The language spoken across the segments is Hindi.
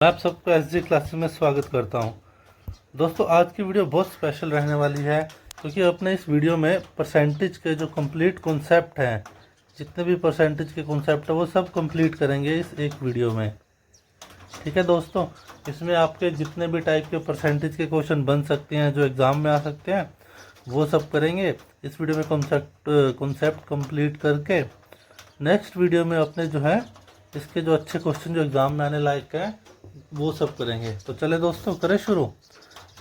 मैं आप सबको एसजी क्लासेस में स्वागत करता हूं। दोस्तों, आज की वीडियो बहुत स्पेशल रहने वाली है क्योंकि अपने इस वीडियो में परसेंटेज के जो कंप्लीट कॉन्सेप्ट हैं, जितने भी परसेंटेज के कॉन्सेप्ट है वो सब कंप्लीट करेंगे इस एक वीडियो में। ठीक है दोस्तों, इसमें आपके जितने भी टाइप के परसेंटेज के क्वेश्चन बन सकते हैं, जो एग्ज़ाम में आ सकते हैं, वो सब करेंगे इस वीडियो में। कॉन्सेप्ट कंप्लीट करके नेक्स्ट वीडियो में अपने जो है इसके जो अच्छे क्वेश्चन जो एग्ज़ाम में आने लायक हैं वो सब करेंगे। तो चले दोस्तों, करें शुरू।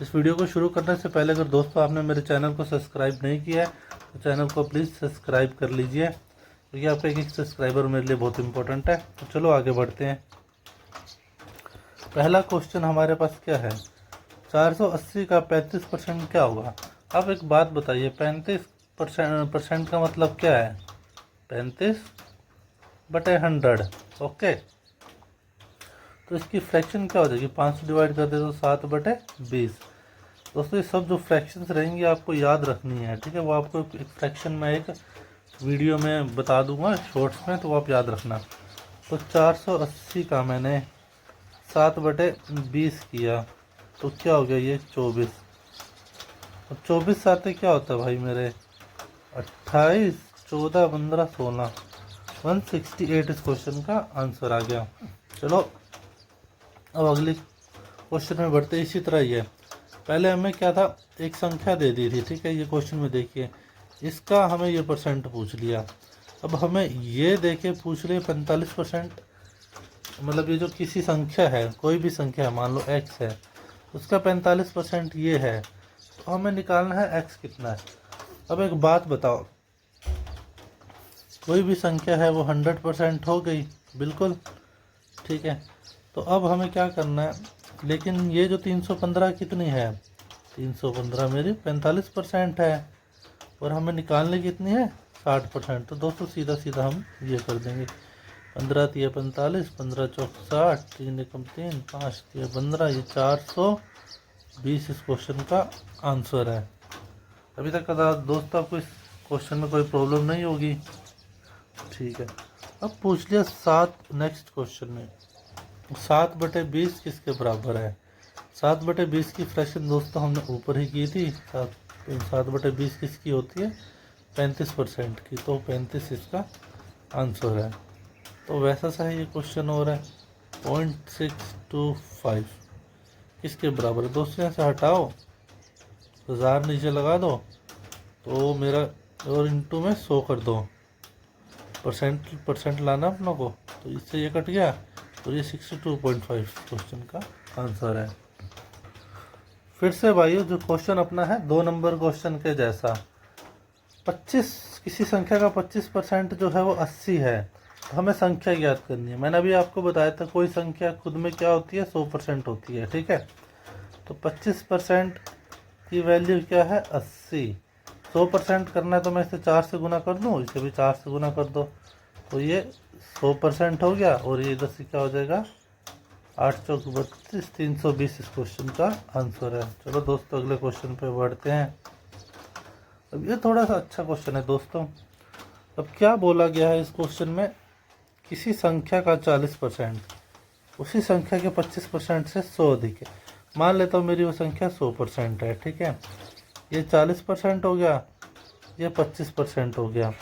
इस वीडियो को शुरू करने से पहले अगर दोस्तों आपने मेरे चैनल को सब्सक्राइब नहीं किया है तो चैनल को प्लीज़ सब्सक्राइब कर लीजिए, क्योंकि आपका एक सब्सक्राइबर मेरे लिए बहुत इंपॉर्टेंट है। तो चलो आगे बढ़ते हैं। पहला क्वेश्चन हमारे पास क्या है, 480 का 35% क्या होगा। आप एक बात बताइए, 35% का मतलब क्या है? 35/100। ओके, तो इसकी फ्रैक्शन क्या हो जाएगी? 5 से डिवाइड कर दे तो 7/20। दोस्तों, ये सब जो फ्रैक्शंस रहेंगी आपको याद रखनी है, ठीक है। वो आपको एक फ्रैक्शन में एक वीडियो में बता दूंगा शॉर्ट्स में, तो वो आप याद रखना। तो 480 का मैंने 7/20 किया तो क्या हो गया? ये 24। और 24 साथ क्या होता है भाई मेरे? 28, 14, 15, 16, 168 इस क्वेश्चन का आंसर आ गया। चलो अब अगले क्वेश्चन में बढ़ते। इसी तरह ही है, पहले हमें क्या था, एक संख्या दे दी थी, ठीक है। ये क्वेश्चन में देखिए, इसका हमें ये परसेंट पूछ लिया। अब हमें ये देके पूछ रहे 45%, मतलब ये जो किसी संख्या है, कोई भी संख्या है, मान लो x है, उसका 45% ये है, तो हमें निकालना है x कितना है। अब एक बात बताओ, कोई भी संख्या है वो 100% हो गई, बिल्कुल ठीक है। तो अब हमें क्या करना है, लेकिन ये जो 315 कितनी है? 315 मेरी 45% है, और हमें निकालने कितनी है? 60%। तो दोस्तों सीधा सीधा हम ये कर देंगे, 15 तिया 45, 15 चौक 60, 3 एकम 3, 5 तिया 15, ये 420 इस क्वेश्चन का आंसर है। अभी तक का दोस्तों आपको इस क्वेश्चन में कोई प्रॉब्लम नहीं होगी, ठीक है। अब पूछ लिया 7, नेक्स्ट क्वेश्चन में 7/20 किसके बराबर है? 7/20 की फ्रैक्शन दोस्तों हमने ऊपर ही की थी। 7/20 किसकी होती है? 35% की। तो 35 इसका आंसर है। तो वैसा सा ही ये क्वेश्चन हो रहा है, 0.625 किसके बराबर है? दोस्तों यहाँ से हटाओ, 1000 नीचे लगा दो, तो मेरा और इंटू में 100 कर दो, परसेंट लाना अपनों को, तो इससे ये कट गया, तो ये 62.5 क्वेश्चन का आंसर है। फिर से भाइयों, जो क्वेश्चन अपना है 2 नंबर क्वेश्चन के जैसा, 25 किसी संख्या का 25% जो है वो 80 है, तो हमें संख्या ज्ञात करनी है। मैंने अभी आपको बताया था कोई संख्या खुद में क्या होती है? 100% होती है, ठीक है। तो 25% की वैल्यू क्या है? 80। 100% करना है तो मैं इसे 4 से गुना कर दूँ, इसे भी 4 से गुना कर दो, तो ये 100% हो गया। और ये इधर से क्या हो जाएगा? 8 चौक 32, 320 इस क्वेश्चन का आंसर है। चलो दोस्तों अगले क्वेश्चन पे बढ़ते हैं। अब ये थोड़ा सा अच्छा क्वेश्चन है दोस्तों। अब क्या बोला गया है इस क्वेश्चन में, किसी संख्या का 40% उसी संख्या के 25% से 100 अधिक है। मान लेता हूँ मेरी वो संख्या 100% है, ठीक है। ये 40% हो गया, ये 25% हो गया।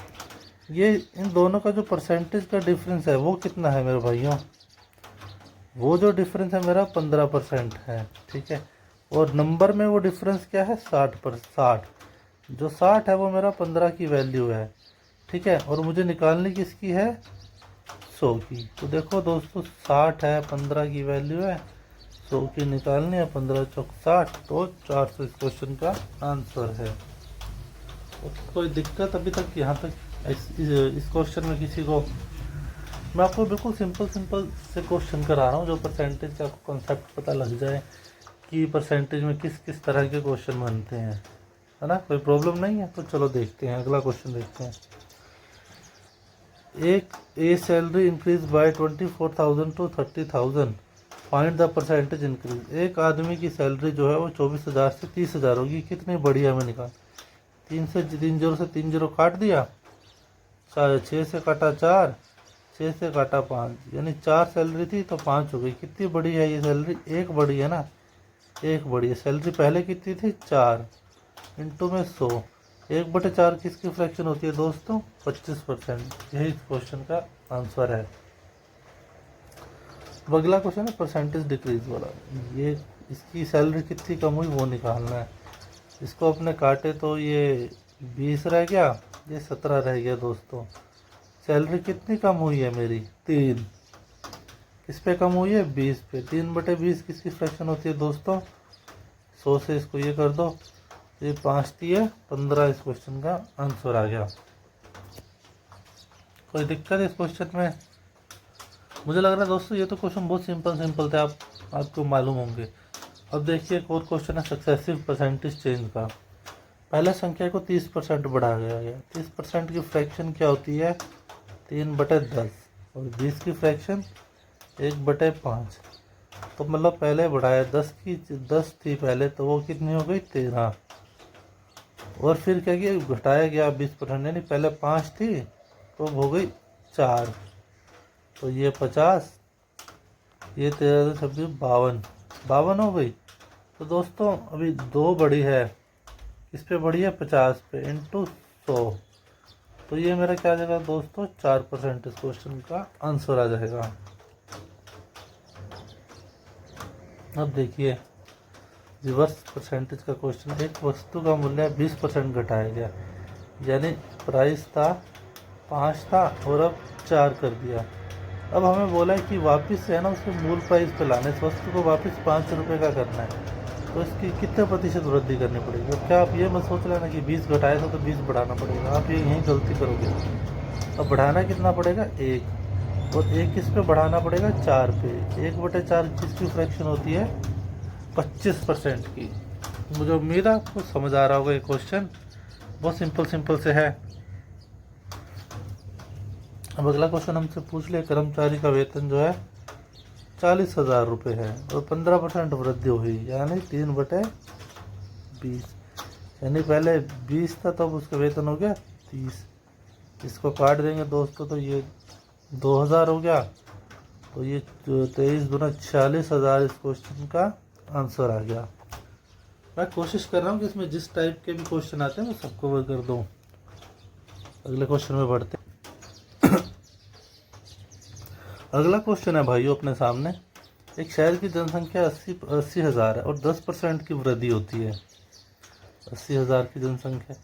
ये इन दोनों का जो परसेंटेज का डिफरेंस है वो कितना है मेरे भाइयों? वो जो डिफरेंस है मेरा 15% है, ठीक है। और नंबर में वो डिफरेंस क्या है? 60। जो 60 है वो मेरा 15 की वैल्यू है, ठीक है। और मुझे निकालनी किसकी है? 100 की। तो देखो दोस्तों, 60 है, 15 की वैल्यू है, 100 की निकालनी है, 15 चौक 60, तो 400 इस क्वेश्चन का आंसर है। तो कोई दिक्कत अभी तक यहाँ तक इस क्वेश्चन में किसी को? मैं आपको बिल्कुल सिंपल से क्वेश्चन करा रहा हूँ, जो परसेंटेज का आपको कॉन्सेप्ट पता लग जाए कि परसेंटेज में किस किस तरह के क्वेश्चन बनते हैं, है ना। कोई प्रॉब्लम नहीं है। तो चलो देखते हैं, अगला क्वेश्चन देखते हैं। A salary increase by 24,000 to 30,000, find the percentage increase. एक आदमी की सैलरी जो है वो 24,000 से 30,000 होगी, कितनी बड़ी है? हमें निकाल। 3 से 3 जीरो से 3 जीरो काट दिया, 6 से काटा 4, 6 से काटा 5, यानी 4 सैलरी थी तो 5 हो गई। कितनी बड़ी है ये सैलरी? एक बड़ी है ना, एक बड़ी है। सैलरी पहले कितनी थी? 4 इंटू में 100। 1/4 किसकी फ्रैक्शन होती है दोस्तों? 25%। यही इस क्वेश्चन का आंसर है। अब अगला क्वेश्चन है परसेंटेज डिक्रीज वाला। ये इसकी सैलरी कितनी कम हुई वो निकालना है। इसको अपने काटे तो ये 20 रह गया, ये 17 रह गया दोस्तों। सैलरी कितनी कम हुई है मेरी? 3। किस पे कम हुई है? 20 पे। 3/20 किसकी फ्रैक्शन होती है दोस्तों? 100 से इसको ये कर दो, ये 5 है 15। इस क्वेश्चन का आंसर आ गया। कोई दिक्कत है इस क्वेश्चन में? मुझे लग रहा है दोस्तों ये तो क्वेश्चन बहुत सिंपल थे, आपको मालूम होंगे। अब देखिए एक और क्वेश्चन है सक्सेसिव परसेंटेज चेंज का। पहले संख्या को 30% बढ़ाया गया। 30% की फ्रैक्शन क्या होती है? 3/10। और 20 की फ्रैक्शन 1/5। तो मतलब पहले बढ़ाया 10 थी पहले, तो वो कितनी हो गई? 13। और फिर क्या किया? घटाया गया 20%, यानी पहले 5 थी तो हो गई 4। तो ये 50, ये 13 26 52 हो गई। तो दोस्तों अभी 2 बड़ी है, इस पे बड़ी है 50 पे इंटू 100। तो ये मेरा क्या आ जाएगा दोस्तों? 4% इस क्वेश्चन का आंसर आ जाएगा। अब देखिए रिवर्स परसेंटेज का क्वेश्चन। एक वस्तु का मूल्य 20% घटाया गया, यानी प्राइस था 5 था और अब 4 कर दिया। अब हमें बोला है कि वापस है ना उसके मूल प्राइस पे लाना है, इस वस्तु को वापस 5 रुपये का करना है। तो इसकी कितने प्रतिशत वृद्धि करनी पड़ेगी? अब क्या आप ये मत सोच लेना कि 20 घटाया था तो 20 बढ़ाना पड़ेगा, आप ये यहीं गलती करोगे। अब बढ़ाना कितना पड़ेगा? 1। और 1 किस पे बढ़ाना पड़ेगा? 4 पे। 1/4 किसकी फ्रैक्शन होती है? 25% की। मुझे उम्मीद है आपको समझ आ रहा होगा। ये क्वेश्चन बहुत सिंपल से है। अब अगला क्वेश्चन हमसे पूछ ले, कर्मचारी का वेतन जो है 40,000 रुपये है और 15% वृद्धि हुई, यानी 3/20। यानी पहले 20 था तब उसका वेतन हो गया 30। इसको काट देंगे दोस्तों तो ये 2000 हो गया। तो ये 23 दूना 46,000 इस क्वेश्चन का आंसर आ गया। मैं कोशिश कर रहा हूँ कि इसमें जिस टाइप के भी क्वेश्चन आते हैं मैं सबको कवर कर दूँ। अगले क्वेश्चन में बढ़ते। अगला क्वेश्चन है भाइयों अपने सामने। एक शहर की जनसंख्या 80,000 है और 10% की वृद्धि होती है। 80,000 की जनसंख्या,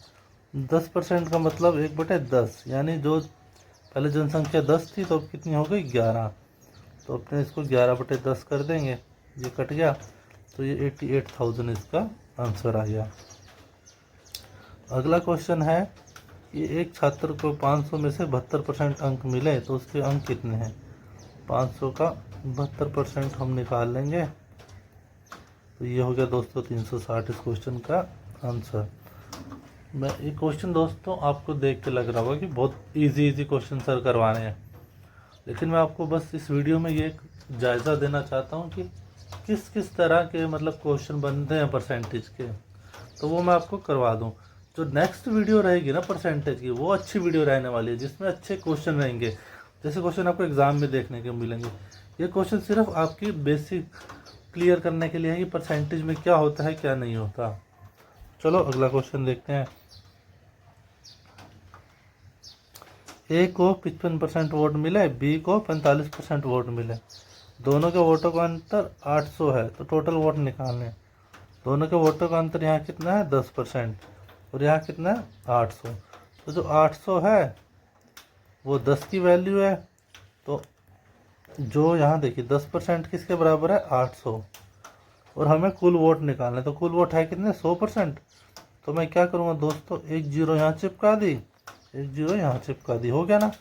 10% का मतलब 1/10, यानी जो पहले जनसंख्या 10 थी तो अब कितनी हो गई? 11। तो अपने इसको 11/10 कर देंगे, ये कट गया। तो ये 88,000 इसका आंसर आ गया। अगला क्वेश्चन है कि एक छात्र को 500 में से 72% अंक मिले तो उसके अंक कितने हैं? 500 का 72% हम निकाल लेंगे तो ये हो गया दोस्तों 360 इस क्वेश्चन का आंसर। मैं ये क्वेश्चन दोस्तों आपको देख के लग रहा होगा कि बहुत इजी क्वेश्चन सर करवाने हैं, लेकिन मैं आपको बस इस वीडियो में ये जायज़ा देना चाहता हूँ कि किस किस तरह के मतलब क्वेश्चन बनते हैं परसेंटेज के, तो वो मैं आपको करवा दूँ। जो नेक्स्ट वीडियो रहेगी ना परसेंटेज की, वो अच्छी वीडियो रहने वाली है जिसमें अच्छे क्वेश्चन रहेंगे, जैसे क्वेश्चन आपको एग्जाम में देखने को मिलेंगे। ये क्वेश्चन सिर्फ आपकी बेसिक क्लियर करने के लिए है कि परसेंटेज में क्या होता है क्या नहीं होता। चलो अगला क्वेश्चन देखते हैं। ए को 55% वोट मिले, बी को 45% वोट मिले। दोनों के वोटों का अंतर 800 है, तो टोटल वोट निकालने। दोनों के वोटों का अंतर यहाँ कितना है? 10%। और यहाँ कितना है? 800। तो जो 800 है वो 10 की वैल्यू है। तो जो यहाँ देखिए 10% किसके बराबर है? 800। और हमें कुल वोट निकालना है, तो कुल वोट है कितने? 100%। तो मैं क्या करूँगा दोस्तों, एक जीरो यहाँ चिपका दी, एक जीरो यहाँ चिपका दी, हो गया ना।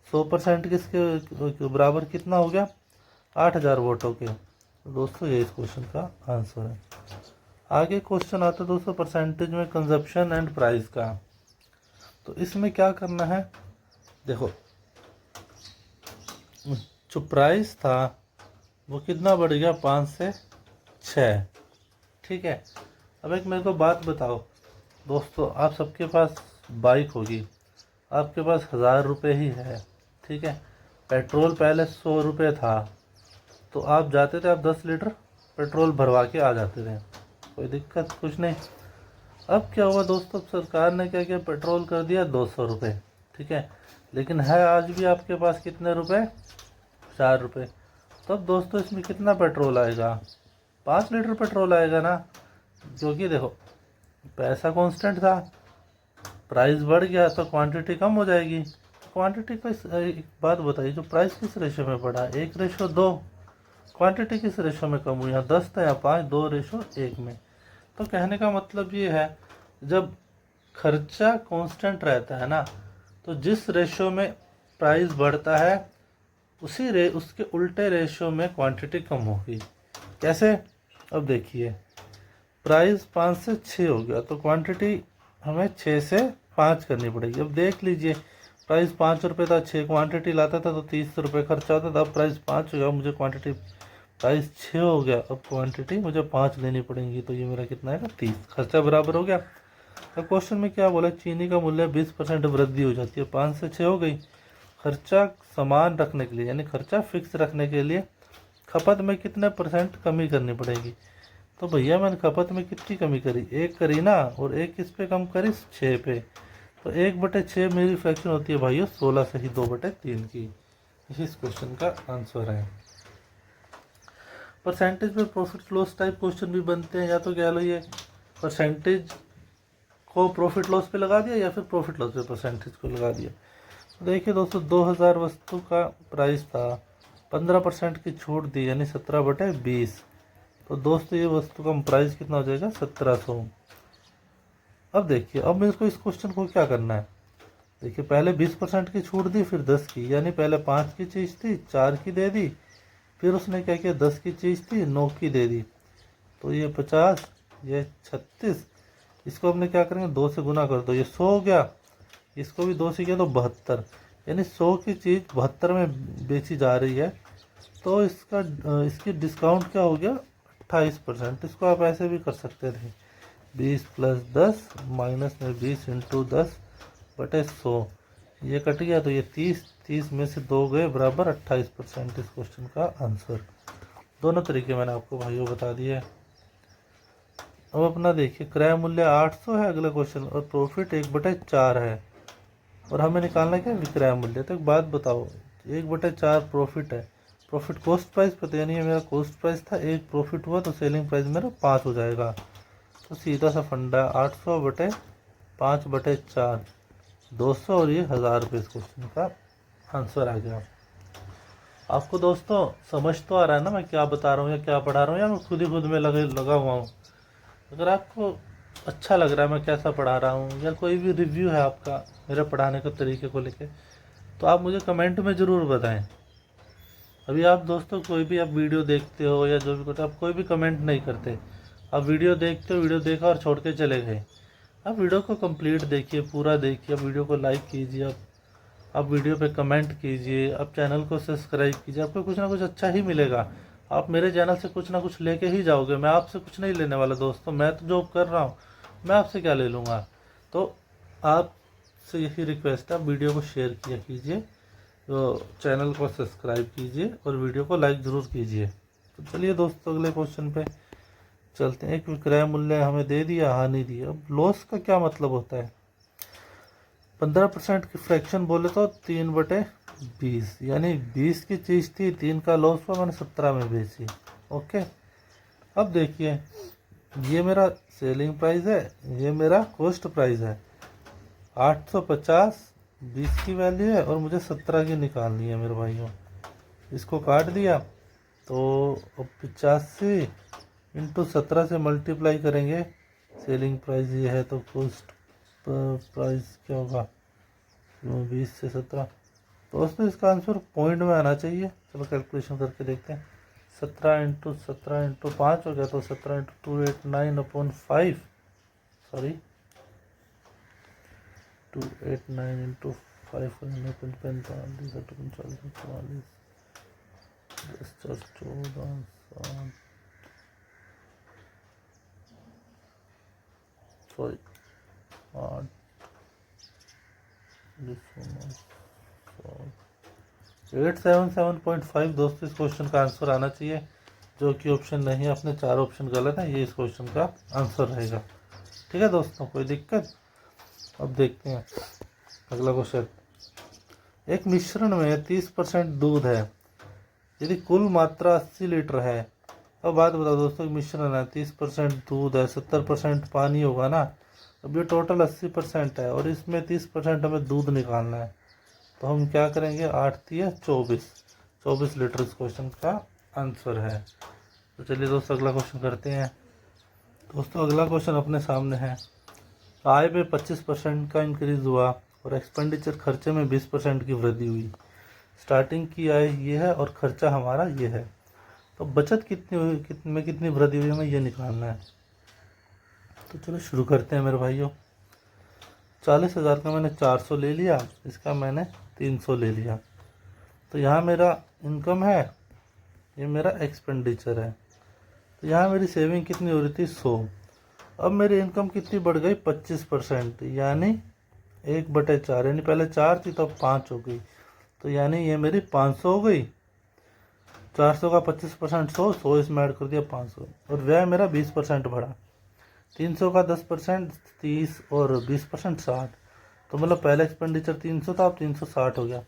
100% किसके बराबर कितना हो गया? 8000 वोटों के। तो दोस्तों ये इस क्वेश्चन का आंसर है। आगे क्वेश्चन आता है दोस्तों परसेंटेज में कंजप्शन एंड प्राइस का। तो इसमें क्या करना है, देखो जो प्राइस था वो कितना बढ़ गया? 5 से 6। ठीक है। अब एक मेरे को बात बताओ दोस्तों, आप सबके पास बाइक होगी, आपके पास 1000 रुपये ही है, ठीक है। पेट्रोल पहले 100 रुपये था, तो आप जाते थे, आप 10 लीटर पेट्रोल भरवा के आ जाते थे, कोई दिक्कत कुछ नहीं। अब क्या हुआ दोस्तों, सरकार ने क्या किया, पेट्रोल कर दिया 200 रुपये, ठीक है, लेकिन है आज भी आपके पास कितने रुपए, 4 रुपये। तो अब दोस्तों इसमें कितना पेट्रोल आएगा, 5 लीटर पेट्रोल आएगा ना, क्योंकि देखो पैसा कांस्टेंट था, प्राइस बढ़ गया तो क्वांटिटी कम हो जाएगी। क्वांटिटी का एक बात बताइए, जो प्राइस किस रेशो में बढ़ा, 1:2, क्वांटिटी किस रेशो में कम हुई, यहाँ 10 था या 5, 2:1 में। तो कहने का मतलब ये है, जब खर्चा कांस्टेंट रहता है ना, तो जिस रेशो में प्राइस बढ़ता है उसके उल्टे रेशो में क्वांटिटी कम होगी। कैसे, अब देखिए प्राइस 5 से 6 हो गया, तो क्वांटिटी हमें 6 से 5 करनी पड़ेगी। अब देख लीजिए, प्राइस 5 रुपये था, 6 क्वांटिटी लाता था तो 30 रुपये खर्चा होता था। अब प्राइस 5 हो गया, मुझे क्वांटिटी, प्राइस 6 हो गया, अब क्वांटिटी मुझे 5 लेनी पड़ेंगी, तो ये मेरा कितना आएगा, 30, खर्चा बराबर हो गया। अब क्वेश्चन में क्या बोला, चीनी का मूल्य 20% वृद्धि हो जाती है, 5 से 6 हो गई। खर्चा समान रखने के लिए, यानी खर्चा फिक्स रखने के लिए खपत में कितने % कमी करनी पड़ेगी। तो भैया मैंने खपत में कितनी कमी करी, 1 करी ना, और 1 किस पे कम करी, 6 पे। तो 1/6 मेरी फ्रैक्शन होती है भाइयों 16 से ही 2/3 की। इस क्वेश्चन का आंसर है। परसेंटेज में प्रॉफिट लॉस टाइप क्वेश्चन भी बनते हैं, या तो कह लो ये परसेंटेज को प्रॉफिट लॉस पे लगा दिया, या फिर प्रॉफिट लॉस पे परसेंटेज को लगा दिया। तो देखिए दोस्तों, 2000 वस्तु का प्राइस था, 15% की छूट दी, यानी 17/20। तो दोस्तों ये वस्तु का प्राइस कितना हो जाएगा, 1700। अब देखिए, अब मेरे को इस क्वेश्चन को क्या करना है, देखिए पहले 20% की छूट दी, फिर 10 की, यानी पहले 5 की चीज़ थी 4 की दे दी, फिर उसने क्या किया, 10 की चीज़ थी 9 की दे दी। तो ये 50, ये 36, इसको हमने क्या करेंगे, 2 से गुना कर दो, ये 100 हो गया, इसको भी 2 से किया तो 72, यानी 100 की चीज़ 72 में बेची जा रही है। तो इसकी डिस्काउंट क्या हो गया, 28%। इसको आप ऐसे भी कर सकते थे, 20 + 10 माइनस में 20 × 10/100, ये कट गया, तो ये 30 में से 2 गए, बराबर 28% इस क्वेश्चन का आंसर। दोनों तरीके मैंने आपको भाइयों बता दिए। अब अपना देखिए, क्रय मूल्य 800 है अगला क्वेश्चन, और प्रॉफिट 1/4 है, और हमें निकालना क्या, विक्रय मूल्य। तो एक बात बताओ, 1/4 प्रॉफिट है, प्रॉफिट कॉस्ट प्राइस पता, यानी ये मेरा कॉस्ट प्राइस था, 1 प्रॉफिट हुआ, तो सेलिंग प्राइस मेरा 5 हो जाएगा। तो सीधा सा फंडा, 800/5/4, 200, और ये 1000 रुपये इस क्वेश्चन का आंसर आ गया। आपको दोस्तों समझ तो आ रहा है ना मैं क्या बता रहा हूँ, या क्या पढ़ा रहा हूँ, या मैं खुद में लगा हुआ हूँ। अगर आपको अच्छा लग रहा है मैं कैसा पढ़ा रहा हूँ, या कोई भी रिव्यू है आपका मेरे पढ़ाने के तरीके को लेके, तो आप मुझे कमेंट में ज़रूर बताएं। अभी आप दोस्तों कोई भी आप वीडियो देखते हो या जो भी करते हो, आप कोई भी कमेंट नहीं करते, आप वीडियो देखते हो, वीडियो देखा और छोड़ के चले गए। आप वीडियो को कंप्लीट देखिए, पूरा देखिए, आप वीडियो को लाइक कीजिए, आप वीडियो पे कमेंट कीजिए, आप चैनल को सब्सक्राइब कीजिए, आपको कुछ ना कुछ अच्छा ही मिलेगा। आप मेरे चैनल से कुछ ना कुछ लेके ही जाओगे, मैं आपसे कुछ नहीं लेने वाला दोस्तों, मैं तो जॉब कर रहा हूँ, मैं आपसे क्या ले लूँगा। तो आपसे यही रिक्वेस्ट है, आप वीडियो को शेयर किया कीजिए, तो चैनल को सब्सक्राइब कीजिए, और वीडियो को लाइक ज़रूर कीजिए। तो चलिए दोस्तों अगले क्वेश्चन पे चलते हैं। एक विक्रय मूल्य हमें दे दिया, हानि दी। अब लॉस का क्या मतलब होता है, 15% की फ्रैक्शन बोले तो 3/20, यानी 20 की चीज़ थी, 3 का लॉस हुआ, मैंने 17 में बेची। ओके, अब देखिए ये मेरा सेलिंग प्राइस है, ये मेरा कॉस्ट प्राइस है, 850 20 की वैल्यू है, और मुझे 17 की निकालनी है मेरे भाइयों। इसको काट दिया, तो अब 85 × 17 से मल्टीप्लाई करेंगे, सेलिंग प्राइस ये है, तो कॉस्ट प्राइस क्या होगा, 20 से 17। दोस्तों इसका आंसर पॉइंट में आना चाहिए, चलो कैलकुलेशन करके देखते हैं। 17 × 17 × 5 हो गया, तो 17 × 289/5, सॉरी 289 × 5 45 44 14 सॉरी 8 877.5 दोस्तों इस क्वेश्चन का आंसर आना चाहिए, जो कि ऑप्शन नहीं है, अपने 4 ऑप्शन गलत है, ये इस क्वेश्चन का आंसर रहेगा। ठीक है दोस्तों, कोई दिक्कत? अब देखते हैं अगला क्वेश्चन। एक मिश्रण में 30% दूध है, यदि कुल मात्रा 80 लीटर है। अब बात बताओ दोस्तों, मिश्रण है, 30% दूध है, 70% पानी होगा ना। अब ये टोटल 80% है और इसमें 30% हमें दूध निकालना है, तो हम क्या करेंगे, 8 3 24 लीटर इस क्वेश्चन का आंसर है। तो चलिए दोस्तों अगला क्वेश्चन करते हैं। दोस्तों अगला क्वेश्चन अपने सामने है। आय में 25% का इंक्रीज हुआ और एक्सपेंडिचर खर्चे में 20% की वृद्धि हुई। स्टार्टिंग की आय ये है और खर्चा हमारा ये है, तो बचत कितनी हुई, कितनी वृद्धि हुई, हमें ये निकालना है। तो चलो शुरू करते हैं मेरे भाइयों। 40,000 का मैंने 400 ले लिया, इसका मैंने 300 ले लिया। तो यहाँ मेरा इनकम है, ये मेरा एक्सपेंडिचर है। तो यहाँ मेरी सेविंग कितनी हो रही थी, 100। अब मेरी इनकम कितनी बढ़ गई, 25%, यानी 1/4, यानी पहले 4 थी तो अब 5 हो गई। तो यानी ये मेरी 500 हो गई। 400 का 25% 100 इसमें ऐड कर दिया 500। और व्यय मेरा 20% बढ़ा। 300 का 10% 30 और 20% 60। तो मतलब पहले एक्सपेंडिचर 300 था, अब 360 हो गया।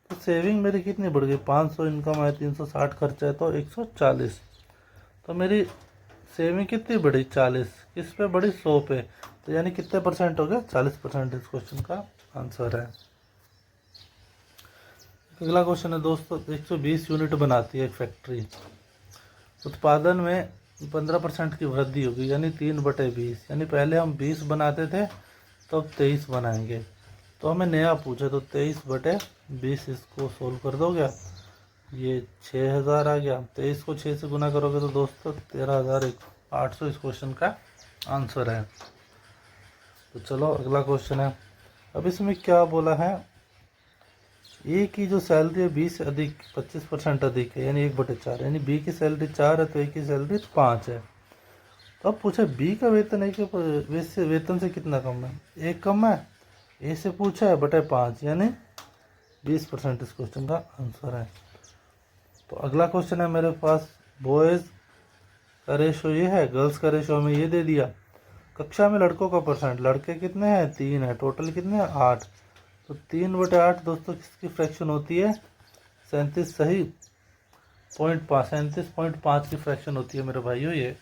तो सेविंग मेरी कितनी बढ़ गई, 500 इनकम है, 360 खर्चा है, तो 140। तो मेरी सेविंग कितनी बढ़ी, 40। किस पे बढ़ी, 100 पे। तो यानी कितने परसेंट हो गया, 40% इस क्वेश्चन का आंसर है। अगला क्वेश्चन है दोस्तों, 120 यूनिट बनाती है एक फैक्ट्री, उत्पादन में 15% की वृद्धि होगी, यानी 3/20। यानी पहले हम 20 बनाते थे तो अब 23 बनाएंगे। तो हमें नया पूछे, तो 23/20 इसको सोल्व कर दोगे, ये 6000 आ गया। 23 को 6 से गुना करोगे तो दोस्तों 13,800 इस क्वेश्चन का आंसर है। तो चलो अगला क्वेश्चन है। अब इसमें क्या बोला है, ए की जो सैलरी है 20 से अधिक, 25% अधिक है, यानी 1/4, यानी बी की सैलरी 4 है तो ए की सैलरी 5 है। तो अब पूछा बी का वेतन ए के वेतन से कितना कम है, ए कम है, ए से पूछा है /5, यानी 20% इस क्वेश्चन का आंसर है। तो अगला क्वेश्चन है मेरे पास, बॉयज़ का रेशो ये है, गर्ल्स का रेशो हमें ये दे दिया। कक्षा में लड़कों का परसेंट, लड़के कितने हैं, 3 है, टोटल कितने हैं, 8। तो 3/8 दोस्तों किसकी फ्रैक्शन होती है, 37 सही 37.5 की फ्रैक्शन होती है मेरे भाइयों ये।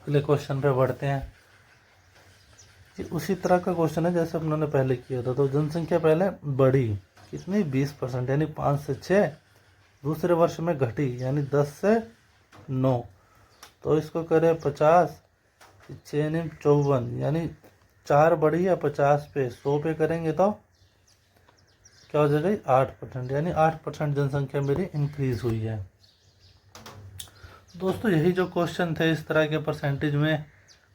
अगले क्वेश्चन पे बढ़ते हैं। ये उसी तरह का क्वेश्चन है जैसे उन्होंने पहले किया था। तो जनसंख्या पहले बढ़ी कितनी, 20%, यानी 5 से 6। दूसरे वर्ष में घटी, यानी 10 से 9। तो इसको करें 50, 6 ने 54, यानी 4 बढ़ी है 50 पे, 100 पे करेंगे तो क्या हो जाएगा, 8%, यानी 8% जनसंख्या मेरी इंक्रीज हुई है। दोस्तों यही जो क्वेश्चन थे इस तरह के परसेंटेज में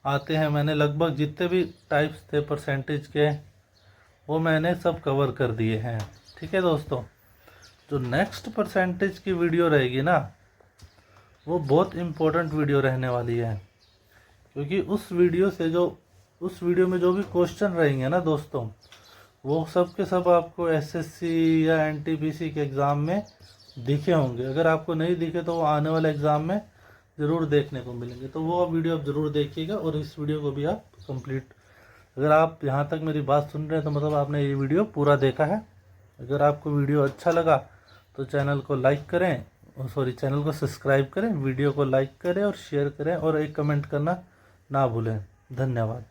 आते हैं, मैंने लगभग जितने भी टाइप्स थे परसेंटेज के वो मैंने सब कवर कर दिए हैं। ठीक है दोस्तों, जो नेक्स्ट परसेंटेज की वीडियो रहेगी ना, वो बहुत इम्पोर्टेंट वीडियो रहने वाली है, क्योंकि उस वीडियो में जो भी क्वेश्चन रहेंगे ना दोस्तों, वो सब के सब आपको एसएससी या एनटीपीसी के एग्ज़ाम में दिखे होंगे। अगर आपको नहीं दिखे तो वो आने वाले एग्ज़ाम में ज़रूर देखने को मिलेंगे। तो वो वीडियो आप ज़रूर देखिएगा और इस वीडियो को भी आप कंप्लीट, अगर आप यहाँ तक मेरी बात सुन रहे हैं तो मतलब आपने ये वीडियो पूरा देखा है। अगर आपको वीडियो अच्छा लगा तो चैनल को लाइक करें, चैनल को सब्सक्राइब करें, वीडियो को लाइक करें और शेयर करें और एक कमेंट करना ना भूलें। धन्यवाद।